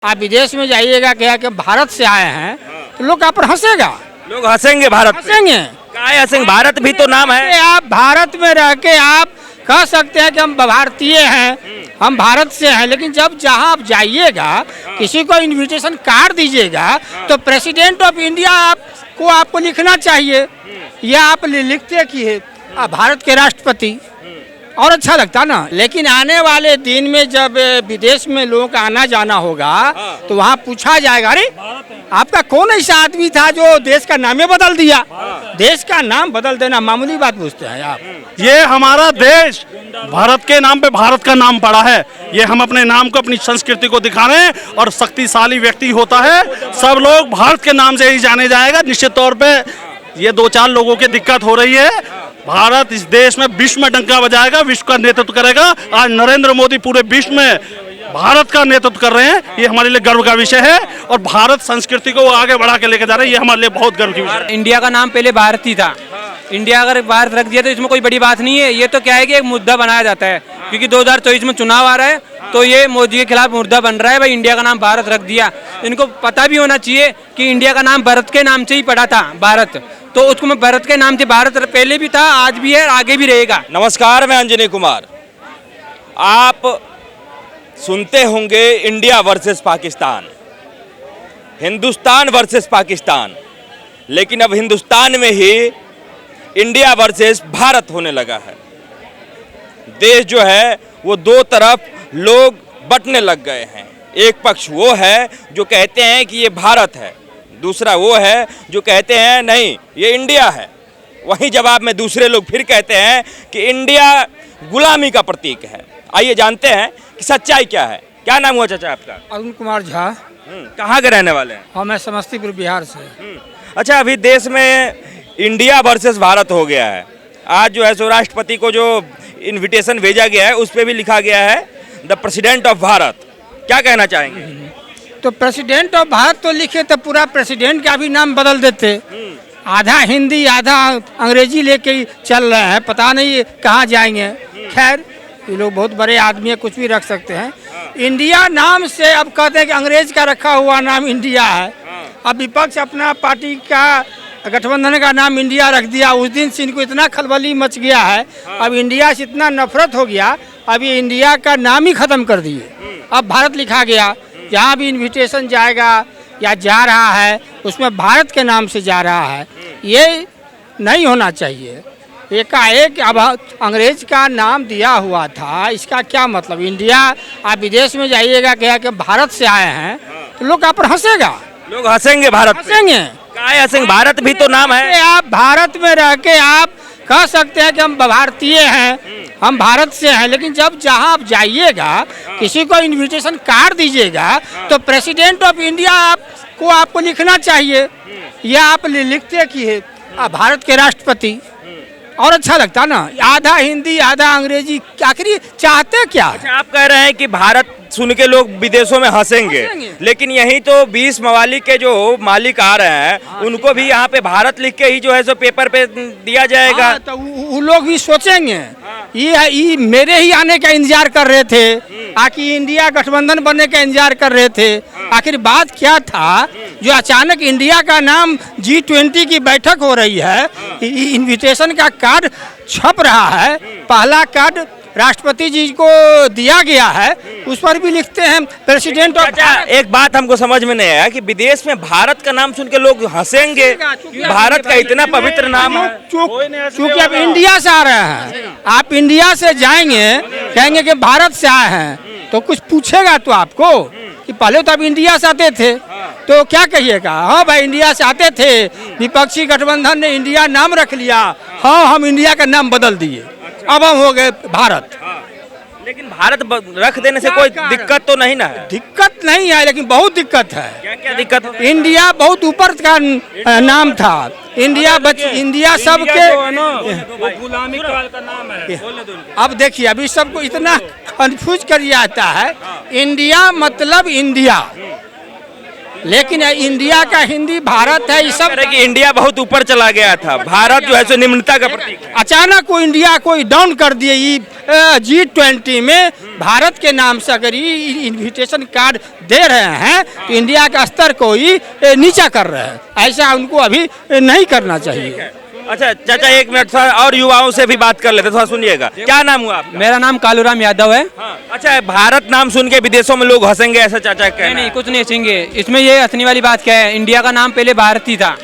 आप विदेश में जाइएगा क्या कि भारत से आए हैं तो लोग आप पर हंसेगा, लोग हंसेंगे, भारत पे। हंसेंगे। काहे हंसेंगे, भारत भी तो नाम है। आप भारत में रह के आप कह सकते हैं कि हम भारतीय हैं, हम भारत से हैं, लेकिन जब जहां आप जाइएगा किसी को इनविटेशन कार्ड दीजिएगा तो प्रेसिडेंट ऑफ इंडिया आपको आपको लिखना चाहिए, या आप लिखते कि है भारत के राष्ट्रपति, और अच्छा लगता ना। लेकिन आने वाले दिन में जब विदेश में लोगों का आना जाना होगा तो वहाँ पूछा जाएगा, अरे आपका कौन ऐसा आदमी था जो देश का नाम बदल दिया। देश का नाम बदल देना मामूली बात पूछते हैं आप। ये हमारा देश भारत के नाम पे भारत का नाम पड़ा है। ये हम अपने नाम को, अपनी संस्कृति को दिखा रहे हैं, और शक्तिशाली व्यक्ति होता है सब लोग भारत के नाम से ही जाने जाएगा। निश्चित तौर पे ये दो चार लोगों की दिक्कत हो रही है। भारत इस देश में विश्व में डंका बजाएगा, विश्व का नेतृत्व करेगा। आज नरेंद्र मोदी पूरे विश्व में भारत का नेतृत्व कर रहे हैं, ये हमारे लिए गर्व का विषय है। और भारत संस्कृति को आगे बढ़ा के लेकर जा रहे हैं, ये हमारे लिए बहुत गर्व की विषय है। इंडिया का नाम पहले भारत ही था। इंडिया अगर भारत रख दिया तो इसमें कोई बड़ी बात नहीं है। ये तो क्या है कि एक मुद्दा बनाया जाता है, क्योंकि 2024 में चुनाव आ रहा है तो ये मोदी के खिलाफ मुद्दा बन रहा है। भाई इंडिया का नाम भारत रख दिया, इनको पता भी होना चाहिए कि इंडिया का नाम भारत के नाम से ही पड़ा था, भारत। तो उसको मैं भारत के नाम से, भारत पहले भी था, आज भी है, आगे भी रहेगा। नमस्कार, मैं अंजनी कुमार। आप सुनते होंगे India versus Pakistan, Hindustan versus Pakistan, लेकिन अब हिंदुस्तान में ही इंडिया वर्सेस भारत होने लगा है। देश जो है वो दो तरफ लोग बंटने लग गए हैं। एक पक्ष वो है जो कहते हैं कि ये भारत है, दूसरा वो है जो कहते हैं नहीं ये इंडिया है। वहीं जवाब में दूसरे लोग फिर कहते हैं कि इंडिया गुलामी का प्रतीक है। आइए जानते हैं कि सच्चाई क्या है। क्या नाम हुआ चाचा आपका? अरुण कुमार झा। कहाँ के रहने वाले हैं? हाँ, मैं समस्तीपुर बिहार से। अच्छा, अभी देश में इंडिया वर्सेस भारत हो गया है। आज जो है सो राष्ट्रपति को जो इनविटेशन भेजा गया है उस पर भी लिखा गया है द प्रेसिडेंट ऑफ भारत। क्या कहना चाहेंगे? तो प्रेसिडेंट ऑफ भारत तो लिखे तो पूरा प्रेसिडेंट का भी नाम बदल देते। आधा हिंदी आधा अंग्रेजी लेके ही चल रहे हैं, पता नहीं कहाँ जाएंगे। खैर, ये लोग बहुत बड़े आदमी है, कुछ भी रख सकते हैं। इंडिया नाम से अब कहते हैं कि अंग्रेज का रखा हुआ नाम इंडिया है। अब विपक्ष अपना पार्टी का गठबंधन का नाम इंडिया रख दिया। उस दिन से इनको इतना खलबली मच गया है, अब इंडिया से इतना नफरत हो गया, अब ये इंडिया का नाम ही खत्म कर दिए। अब भारत लिखा गया, जहाँ भी इनविटेशन जाएगा या जा रहा है उसमें भारत के नाम से जा रहा है। ये नहीं होना चाहिए। एकाएक अब अंग्रेज का नाम दिया हुआ था, इसका क्या मतलब? इंडिया, आप विदेश में जाइएगा क्या कि भारत से आए हैं तो लोग आप पर हंसेगा, लोग हंसेंगे, भारत पे। हंसेंगे। काहे हंसेंगे, भारत भी तो नाम है। आप भारत में रह के आप कह सकते हैं कि हम भारतीय हैं, हम भारत से हैं, लेकिन जब जहां आप जाइएगा किसी को इनविटेशन कार्ड दीजिएगा तो प्रेसिडेंट ऑफ इंडिया आपको आपको लिखना चाहिए, या आप लिखते कि है भारत के राष्ट्रपति, और अच्छा लगता ना। आधा हिंदी आधा अंग्रेजी, आखिर चाहते क्या? अच्छा, आप कह रहे हैं कि भारत सुन के लोग विदेशों में हंसेंगे, लेकिन यही तो 20 ममालिक के जो मालिक आ रहे हैं उनको भी यहाँ पे भारत लिख के ही जो है सो पेपर पे दिया जाएगा। हाँ, तो वो लोग भी सोचेंगे ये मेरे ही आने का इंतजार कर रहे थे, आखिर इंडिया गठबंधन बनने का इंतजार कर रहे थे। आखिर बात क्या था जो अचानक इंडिया का नाम G20 की बैठक हो रही है, इनविटेशन का कार्ड छप रहा है, पहला कार्ड राष्ट्रपति जी को दिया गया है, उस पर भी लिखते हैं प्रेसिडेंट ऑफ। एक बात हमको समझ में नहीं आया कि विदेश में भारत का नाम सुन के लोग हंसेंगे। भारत का इतना पवित्र नाम है। चूंकि आप इंडिया से आ रहे हैं, आप इंडिया से जाएंगे, कहेंगे कि भारत से आए हैं तो कुछ पूछेगा तो आपको कि पहले तो आप इंडिया से आते थे, तो क्या कहिएगा? हाँ भाई, इंडिया से आते थे, विपक्षी गठबंधन ने इंडिया नाम रख लिया, हाँ हम इंडिया का नाम बदल दिए, अब हम हो गए भारत। लेकिन भारत रख देने से कोई दिक्कत तो नहीं ना है? दिक्कत नहीं है, लेकिन बहुत दिक्कत है। क्या क्या दिक्कत है? इंडिया बहुत ऊपर का नाम था। इंडिया सबके गुलामी काल का नाम है। अब देखिए, अभी सबको इतना कंफ्यूज कर जाता है। इंडिया मतलब इंडिया, लेकिन इंडिया का हिंदी भारत है, ये सब कह रहे कि इंडिया बहुत ऊपर चला गया था, भारत जो है सो निम्नता का प्रतीक है। अचानक को इंडिया को डाउन कर दिए। G20 में भारत के नाम से अगर ये इनविटेशन कार्ड दे रहे हैं तो इंडिया का स्तर को ही नीचा कर रहे हैं। ऐसा उनको अभी नहीं करना चाहिए। अच्छा चाचा, एक मिनट थोड़ा और युवाओं से भी बात कर लेते, थोड़ा सुनिएगा। क्या नाम हुआ आपका? मेरा नाम कालूराम यादव है। हाँ। अच्छा, भारत नाम सुन के विदेशों में लोग हंसेंगे, ऐसा चाचा कहना है। नहीं, कुछ नहीं हंसेंगे। इसमें ये हंसने वाली बात क्या है? इंडिया का नाम पहले भारत ही था।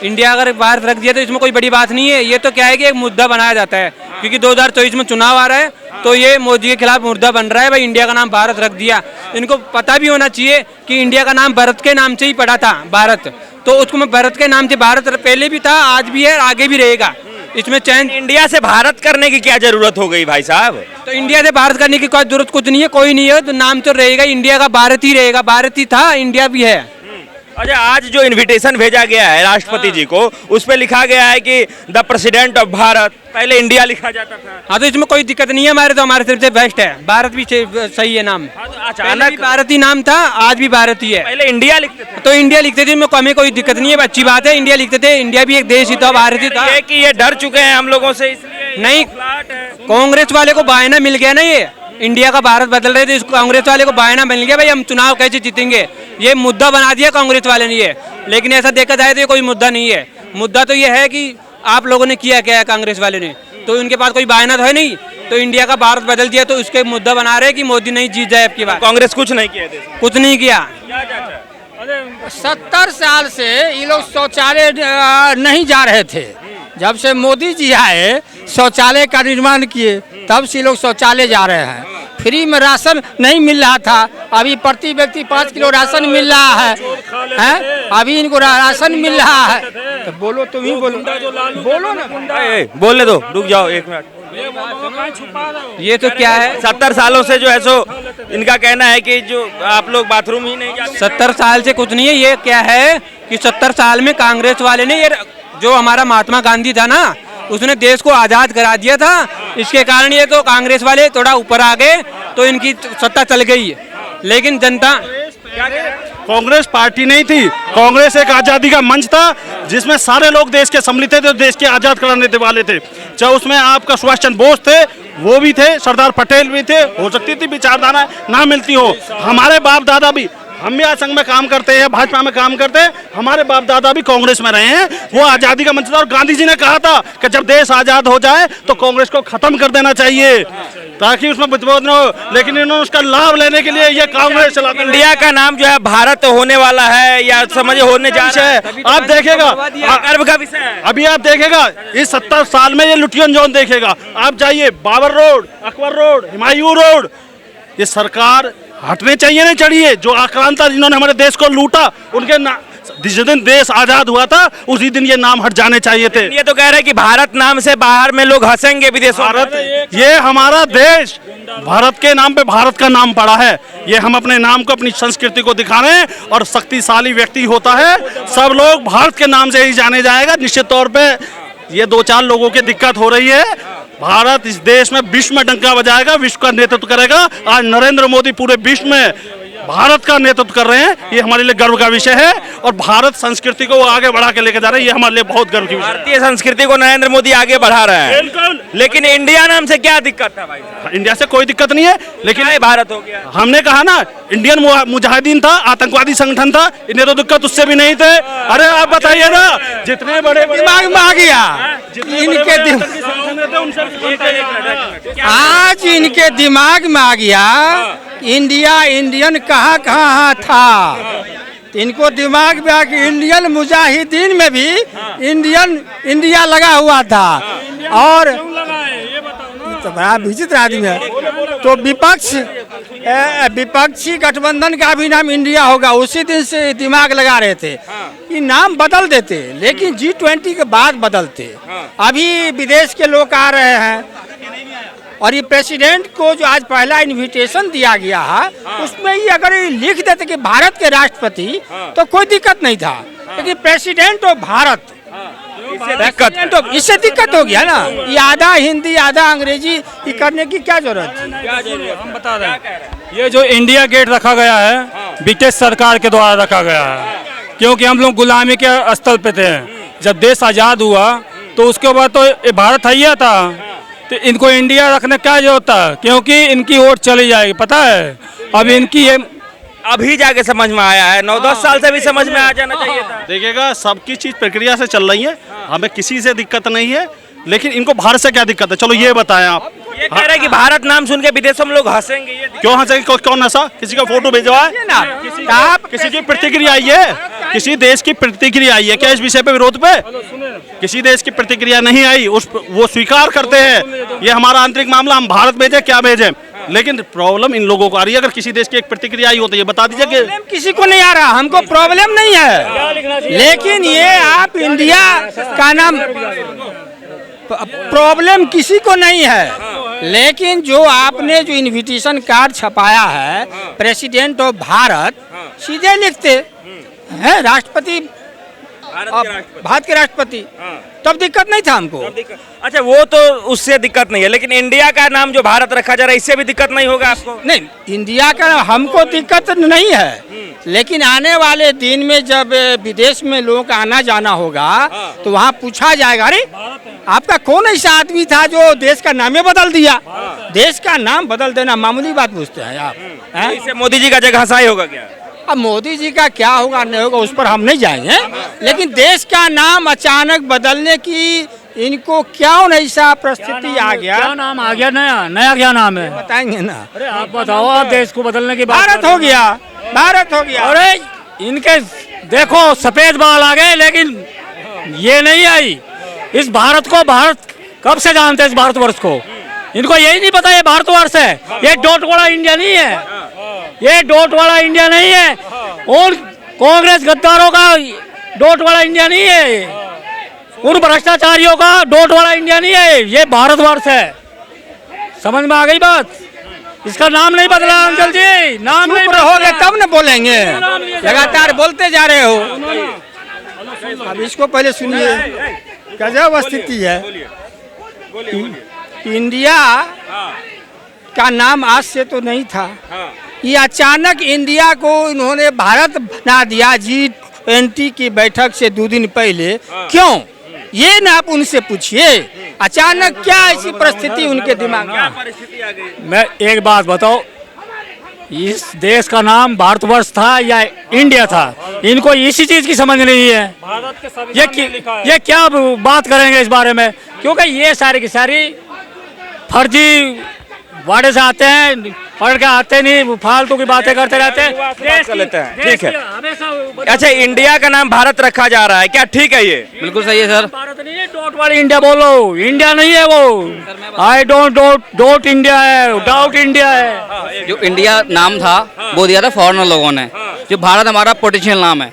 इंडिया अगर भारत रख दिया तो इसमें कोई बड़ी बात नहीं है। ये तो क्या है कि एक मुद्दा बनाया जाता है, क्योंकि 2024 में चुनाव आ रहा है, तो ये मोदी के खिलाफ मुद्दा बन रहा है। भाई इंडिया का नाम भारत रख दिया, इनको पता भी होना चाहिए कि इंडिया का नाम भारत के नाम से ही पड़ा था, भारत। तो उसको मैं भारत के नाम से, भारत पहले भी था, आज भी है, आगे भी रहेगा। इसमें चैन इंडिया से भारत करने की क्या जरूरत हो गई भाई साहब? तो इंडिया से भारत करने की कोई जरूरत कुछ नहीं है, कोई नहीं है, तो नाम तो रहेगा इंडिया का, भारत ही रहेगा। भारत ही था, इंडिया भी है। अच्छा, आज जो इनविटेशन भेजा गया है राष्ट्रपति जी को, उस पे लिखा गया है कि द प्रेसिडेंट ऑफ भारत, पहले इंडिया लिखा जाता था। हाँ, तो इसमें कोई दिक्कत नहीं है। हमारे तरफ से बेस्ट है, भारत भी सही है नाम। हाँ, तो पहले अचानक भी भारत ही नाम था, आज भी भारत ही है। पहले इंडिया लिखते थे। तो इंडिया लिखते थे, इसमें हमें कोई दिक्कत नहीं है, अच्छी बात है। इंडिया लिखते थे, इंडिया भी एक देश ही था, भारत ही था। ये कि ये डर चुके हैं हम लोगों से, इसलिए नहीं, फ्लैट है। कांग्रेस वाले को बहाना मिल गया ना, ये इंडिया का भारत बदल रहे थे, इसको कांग्रेस वाले को बहाना मिल गया, भाई हम चुनाव कैसे जीतेंगे, ये मुद्दा बना दिया कांग्रेस वाले ने ये। लेकिन ऐसा देखा जाए तो ये कोई मुद्दा नहीं है। मुद्दा तो ये है कि आप लोगों ने किया क्या है, कांग्रेस वाले ने, तो उनके पास कोई बहाना तो है नहीं। तो इंडिया का भारत बदल दिया, तो उसके मुद्दा बना रहे कि मोदी नहीं जीत जाए आपकी बात। कांग्रेस कुछ नहीं किया देश में। कुछ नहीं किया। 70 साल से ये लोग शौचालय नहीं जा रहे थे। जब से मोदी जी आए, शौचालय का निर्माण किए, तब से लोग शौचालय जा रहे हैं। फ्री में राशन नहीं मिल रहा था, अभी प्रति व्यक्ति 5 किलो राशन मिल रहा है, हैं? अभी इनको राशन मिल रहा है। तो बोलो, तुम ही बोलो, बोलो ना। बोलने दो, रुक जाओ एक मिनट। ये तो क्या है, 70 सालों से जो है सो इनका कहना है कि जो आप लोग बाथरूम ही नहीं जाते। 70 साल से कुछ नहीं है। ये क्या है कि 70 साल में कांग्रेस वाले ने, ये जो हमारा महात्मा गांधी था ना, उसने देश को आजाद करा दिया था। इसके कारण ये तो कांग्रेस वाले थोड़ा ऊपर आ गए, तो इनकी सत्ता चल गई। लेकिन जनता, कांग्रेस पार्टी नहीं थी, कांग्रेस एक आजादी का मंच था जिसमें सारे लोग देश के सम्मिलित थे, देश के आजाद कराने वाले थे। चाहे उसमें आपका सुभाष चंद्र बोस थे, वो भी थे, सरदार पटेल भी थे। हो सकती थी विचारधारा ना मिलती हो, हमारे बाप दादा भी, हम भी आज संघ में काम करते हैं, भाजपा में काम करते हैं, हमारे बाप दादा भी कांग्रेस में रहे हैं। वो आजादी का मंच था, और गांधी जी ने कहा था कि जब देश आजाद हो जाए तो कांग्रेस को खत्म कर देना चाहिए, ताकि उसमें विरोध न हो। लेकिन इन्होंने उसका लाभ लेने के लिए ये कांग्रेस चलाते हैं। इंडिया का नाम जो है भारत होने वाला है, या समझ होने जा रहा है, आप देखेगा, गर्व का विषय है। अभी आप देखेगा इस 70 साल में ये लुटियन जोन देखेगा। आप जाइए, Babar road, Akbar road, Humayun road, ये सरकार हटने चाहिए ना चढ़िए। जो आक्रांता जिन्होंने हमारे देश को लूटा, उनके जिस दिन देश आजाद हुआ था उसी दिन ये नाम हट जाने चाहिए थे। ये तो कह रहे हैं कि भारत नाम से बाहर में लोग हंसेंगे विदेशों में। भारत, ये हमारा देश, भारत के नाम पे भारत का नाम पड़ा है। ये हम अपने नाम को, अपनी संस्कृति को दिखा रहे हैं, और शक्तिशाली व्यक्ति होता है, सब लोग भारत के नाम से ही जाने जाएगा। निश्चित तौर पे ये 2-4 लोगों की दिक्कत हो रही है। भारत इस देश में विश्व में डंका बजाएगा, विश्व का नेतृत्व करेगा। आज नरेंद्र मोदी पूरे विश्व में भारत का नेतृत्व कर रहे हैं, ये हमारे लिए गर्व का विषय है। और भारत संस्कृति को वो आगे बढ़ा के लेके जा रहे हैं, ये हमारे लिए बहुत गर्व की विषय है। भारतीय संस्कृति को नरेंद्र मोदी आगे बढ़ा रहे हैं। बिल्कुल। लेकिन इंडिया नाम से क्या दिक्कत था भाई? इंडिया से कोई दिक्कत नहीं है, लेकिन क्या भारत हो गया। हमने कहा ना, इंडियन मुजाहिदीन था, आतंकवादी संगठन था, इन्हें तो दिक्कत उससे भी नहीं थे। अरे आप बताइए ना, जितने बड़े दिमाग में आ गया इनके आज इनके दिमाग में आ गया इंडिया, इंडियन कहाँ कहाँ था। इनको दिमाग में आ कि इंडियन मुजाहिदीन में भी इंडिया लगा हुआ था। और तो बड़ा विचित्र आदमी है। तो विपक्षी गठबंधन का भी नाम इंडिया होगा, उसी दिन से दिमाग लगा रहे थे कि नाम बदल देते, लेकिन G20 के बाद बदलते। अभी विदेश के लोग आ रहे हैं, और ये प्रेसिडेंट को जो आज पहला इनविटेशन दिया गया है, उसमें ही अगर ये लिख देते कि भारत के राष्ट्रपति, तो कोई दिक्कत नहीं था। लेकिन प्रेसिडेंट ऑफ भारत, इससे दिक्कत हो गया ना, ये आधा हिंदी आधा अंग्रेजी ये करने की क्या जरूरत है? हम बता रहे हैं, ये जो इंडिया गेट रखा गया है ब्रिटिश सरकार के द्वारा रखा गया है, क्योंकि हम लोग गुलामी के स्थल पे थे। जब देश आज़ाद हुआ तो उसके बाद तो ये भारत है था, तो इनको इंडिया रखने क्या जरूरत है, क्योंकि इनकी वोट चली जाएगी, पता है। अब इनकी ये अभी जाके समझ में आया है, 9-10 साल से भी समझ में आ जाना चाहिए था। देखिएगा, सबकी चीज प्रक्रिया से चल रही है, हमें किसी से दिक्कत नहीं है, लेकिन इनको भारत से क्या दिक्कत है? चलो ये बताएं आप। ये कह रहे हैं कि भारत नाम सुन के विदेशों में लोग हंसेंगे, ये क्यों हंसेंगे? कौन हंसा? किसी का फोटो भेजवा है? किसी की प्रतिक्रिया आई है? किसी देश की प्रतिक्रिया आई है क्या इस विषय पे, विरोध पे? किसी देश की प्रतिक्रिया नहीं आई, वो स्वीकार करते हैं ये हमारा आंतरिक मामला, हम भारत भेजे क्या भेजे, लेकिन प्रॉब्लम इन लोगों को आ रही है। अगर किसी देश की एक प्रतिक्रिया आई होती है, बता दीजिए कि किसी को नहीं आ रहा, हमको प्रॉब्लम नहीं है, लेकिन ये आप इंडिया का नाम, प्रॉब्लम किसी को नहीं है, लेकिन जो आपने जो इनविटेशन कार्ड छपाया है प्रेसिडेंट ऑफ भारत, सीधे लिखते हैं राष्ट्रपति, भारत के राष्ट्रपति, तब दिक्कत नहीं था हमको। अच्छा, वो तो उससे दिक्कत नहीं है, लेकिन इंडिया का नाम जो भारत रखा जा रहा है इससे भी दिक्कत नहीं होगा आपको? नहीं, इंडिया का हमको दिक्कत नहीं है, लेकिन आने वाले दिन में जब विदेश में लोगों का आना जाना होगा तो वहाँ पूछा जाएगा, अरे आपका कौन ऐसा आदमी था जो देश का नाम बदल दिया? देश का नाम बदल देना मामूली बात पूछते हैं आप, हैं? इससे मोदी जी का जगह हंसाई होगा क्या? अब मोदी जी का क्या होगा नहीं होगा उस पर हम नहीं जाएंगे, लेकिन देश का नाम अचानक बदलने की इनको क्यों ऐसा परिस्थिति आ गया? क्या नाम आ गया? नया नया क्या नाम है? बताएंगे ना। अरे आप बताओ, आप देश को बदलने की बात भारत हो गया, भारत हो गया। अरे इनके देखो सफेद बाल आ गए, लेकिन ये नहीं आई। इस भारत को, भारत कब से जानते हैं इस भारतवर्ष को? इनको यही नहीं पता ये भारतवर्ष है, ये डॉट वाला इंडिया नहीं है, ये डॉट वाला इंडिया नहीं है, और कांग्रेस गद्दारों का डॉट वाला इंडिया नहीं है, उन भ्रष्टाचारियों का डॉट वाला इंडिया नहीं है, ये भारतवर्ष है। समझ में आ गई बात? इसका नाम नहीं बदला अंकल जी, नाम नहीं रहोगे तब न बोलेंगे, लगातार बोलते जा रहे हो। अब इसको पहले सुनिए, गजब स्थिति है। इंडिया का नाम आज से तो नहीं था, ये अचानक इंडिया को इन्होंने भारत बना दिया G20 की बैठक से 2 दिन पहले। क्यों? ये ना आप उनसे पूछिए, अचानक क्या ऐसी परिस्थिति उनके दिमाग में? मैं एक बात बताओ, इस देश का नाम भारतवर्ष था या इंडिया था? इनको इसी चीज की समझ नहीं है। भारत के ये क्या बात करेंगे इस बारे में, क्योंकि ये सारी की सारी फर्जी वाड़े से आते हैं, पढ़ के आते नहीं, फालतू की बातें करते रहते हैं, कर लेते हैं। ठीक है, अच्छा, इंडिया का नाम भारत रखा जा रहा है, क्या ठीक है ये? बिल्कुल सही है सर। भारत नहीं है, डॉट वाली इंडिया बोलो, इंडिया नहीं है वो, आई डोंट इंडिया है, डाउट इंडिया है। जो इंडिया नाम था वो दिया था फॉरेनर लोगों ने, जो भारत हमारा पोटेंशियल नाम है,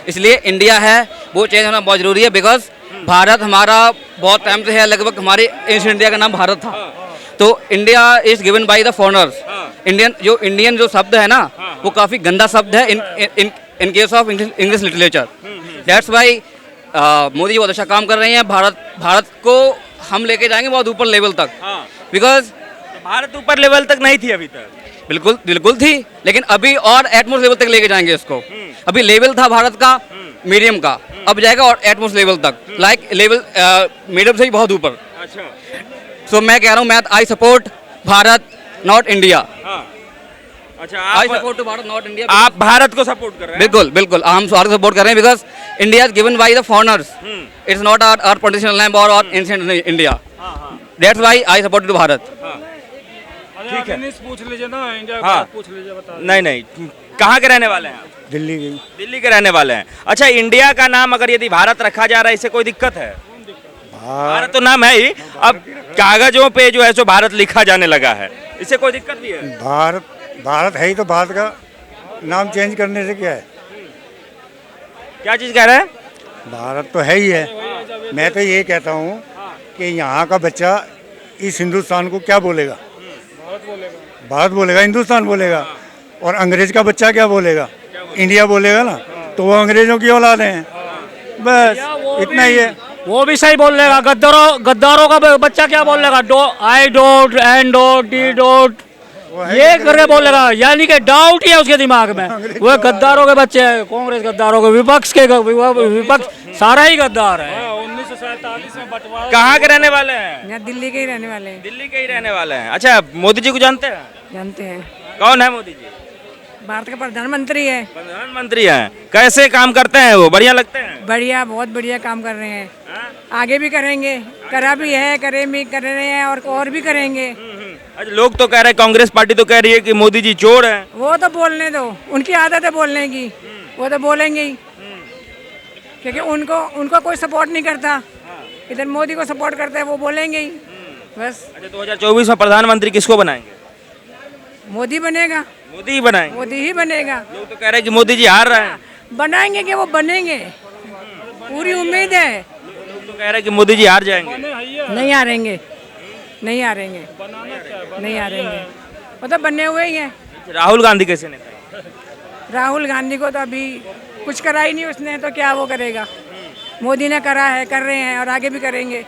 इसलिए इंडिया है वो चेंज होना बहुत जरूरी है। बिकॉज भारत हमारा बहुत टाइम से है, लगभग हमारे एंशिएंट इंडिया का नाम भारत था, तो India is given by the foreigners. Indian जो शब्द है ना, वो काफी गंदा शब्द है in case of English literature. That's why Modi ji बहुत अच्छा काम कर रहे हैं। भारत को हम लेके जाएंगे बहुत ऊपर लेवल तक, बिकॉज भारत ऊपर लेवल तक नहीं थी अभी तक। बिल्कुल थी, लेकिन अभी और एटमोस्ट लेवल तक लेके जाएंगे इसको। अभी लेवल था भारत का मीडियम का, अब जाएगा और एटमोस्ट लेवल तक, लाइक लेवल मीडियम से ही बहुत ऊपर। अच्छा, सो मैं कह रहा हूँ, मैं I support Bharat not India. अच्छा, I support to Bharat not India. आप भारत को सपोर्ट कर रहे हैं? बिल्कुल हम भारत को सपोर्ट कर रहे हैं, because India is given by the foreigners, it's not our potential land और ancient India. That's why I support to Bharat. ठीक है, पूछ लीजिए ना, इंडिया हाँ, पूछ लीजिए, बता। नहीं, कहाँ के रहने वाले हैं आप? दिल्ली के रहने वाले हैं। अच्छा, इंडिया का नाम अगर यदि भारत रखा जा रहा है, इससे कोई दिक्कत है? भारत तो नाम है ही, अब कागजों पे जो है सो भारत लिखा जाने लगा है, इससे कोई दिक्कत भी है? भारत है ही तो भारत का नाम चेंज करने से क्या है? क्या चीज कह रहे हैं? भारत तो है ही है। मैं तो ये कहता हूँ कि यहाँ का बच्चा इस हिंदुस्तान को क्या बोलेगा? भारत बोलेगा, हिंदुस्तान बोलेगा। और अंग्रेज का बच्चा क्या बोलेगा? इंडिया बोलेगा ना, तो वो अंग्रेजों की औलाद हैं। बस इतना ही है। वो भी सही बोल लेगा। गद्दारों का बच्चा क्या बोल लेगा? I don't and don't D don't ये करके बोलेगा, यानी कि डाउट ही है उसके दिमाग में। वो गद्दारों के बच्चे हैं, कांग्रेस गद्दारों के, विपक्ष सारा ही गद्दार है। 1947 में बंटवारा। कहाँ के रहने वाले हैं? यहाँ दिल्ली के ही रहने वाले हैं। दिल्ली के ही रहने वाले हैं। अच्छा, मोदी जी को जानते हैं? जानते हैं, कौन है मोदी जी? भारत के प्रधानमंत्री है। प्रधानमंत्री हैं। कैसे काम करते हैं वो? बढ़िया लगते हैं? बढ़िया, बहुत बढ़िया काम कर रहे हैं। आगे भी करेंगे, करा भी है, कर रहे हैं और भी करेंगे। अच्छा, लोग तो कह रहे हैं, कांग्रेस पार्टी तो कह रही है कि मोदी जी चोर हैं। वो तो बोलने दो, उनकी आदत है बोलने की, वो तो बोलेंगे ही, क्योंकि उनको कोई सपोर्ट नहीं करता। इधर मोदी को सपोर्ट करता है, वो बोलेंगे ही बस। अच्छा, 2024 में प्रधानमंत्री किसको बनाएंगे? मोदी बनेगा, मोदी ही बनाएंगे। मोदी ही बनेगा। लोग तो कह रहे हैं कि मोदी जी हार रहे हैं। बनाएंगे कि वो बनेंगे, पूरी उम्मीद है। लोग तो कह रहे हैं कि मोदी जी हार जाएंगे। नहीं हारेंगे, नहीं हारेंगे, नहीं हारेंगे, वो तो बने हुए ही हैं। राहुल गांधी कैसे नेता? राहुल गांधी को तो अभी कुछ करा ही नहीं उसने, तो क्या वो करेगा? मोदी ने करा है, कर रहे हैं और आगे भी करेंगे।